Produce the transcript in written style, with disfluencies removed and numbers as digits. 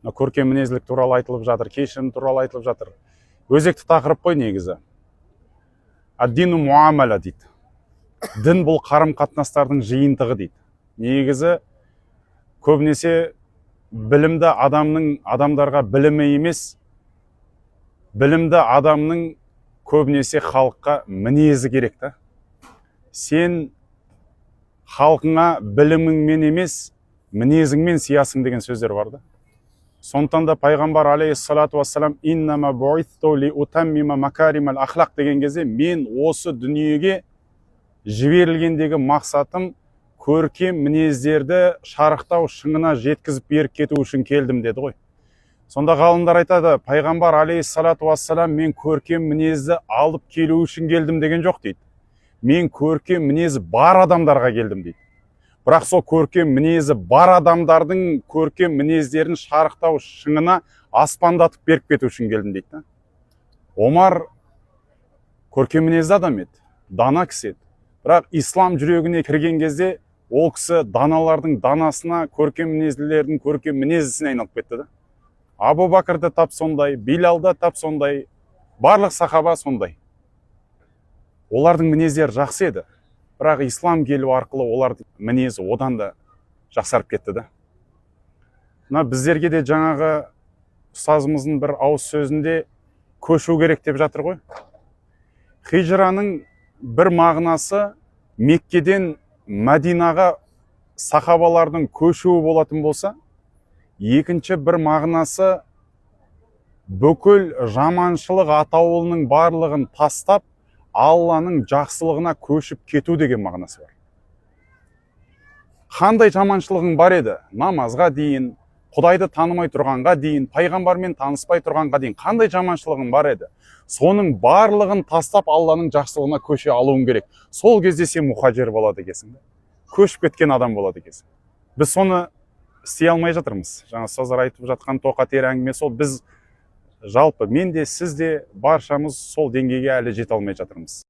Көркеммінезділік туралы айтылып жатыр, кешірім туралы айтылып жатыр. Өзекті тақырып қой негізі. Ад-дину муамала дейді. Дін бұл қарым-қатынастардың жиынтығы дейді. Негізі көбінесе білімді адамдарға білімі емес, білімді адамның көбінесе халыққа мінезі керек та. Сен халқыңа біліміңмен емес, мінезіңмен сиясың деген сөздер бар да. Сондықтан да пайғамбар алейхиссалату вассалам иннама бу'итсу ли утаммима макаримал ахлақ деген кезде мен осы дүниеге жіберілгендегі мақсатым көркем мінездерді шарықтау шыңына жеткізіп беріп кету үшін келдім деді ғой. Сонда ғалымдар айтады, пайғамбар алейхиссалату вассалам мен көркем мінезді алып келу үшін келдім деген жоқ дейді. Мен көркем мінезі бар адамдарға келдім дейді. Бірақ сол көркем мінезі бар адамдардың көркем мінездерін шарықтау шыңына аспандатып беріп кету үшін келдім дейді. Омар көркем мінезді адам еді, дана кісі еді. Бірақ ислам жүрегіне кірген кезде ол кісі даналардың данасына, көркем мінезділердің көркем мінездісіне айналып кетті. Абу Бәкірді тап сондай, Билалды тап сондай, барлық сахаба сондай. Олардың мінездері жақсы еді. Бірақ ислам келу арқылы олардың мінезі одан да жақсарып кетті да. Біздерге де жаңағы ұстазымыздың бір ауыз сөзінде көшу керек деп жатыр ғой. Хижраның бір мағынасы Меккеден Мәдинаға сахабалардың көшуі болатын болса, екінші бір мағынасы бүкіл жаманшылық атаулының барлығын тастап, Алланың жақсылығына көшіп кету деген мағынасы бар. Қандай жаманшылығың бар еді? Намазға дейін, Құдайды танымай тұрғанға дейін, пайғамбармен таныспай тұрғанға дейін қандай жаманшылығың бар еді? Соның барлығын тастап Алланың жақсылығына көше алуың керек. Сол кезде сен мұхажир болады екенсің. Көшіп кеткен адам болады екенсің. Біз соны істей алмай жатырмыз. Жаңа ұстаздар айтып жатқан тоқа тері әңгіме сол. Біз жалпы мен де сіз де баршамыз сол деңгейге әлі жете алмай жатырмыз.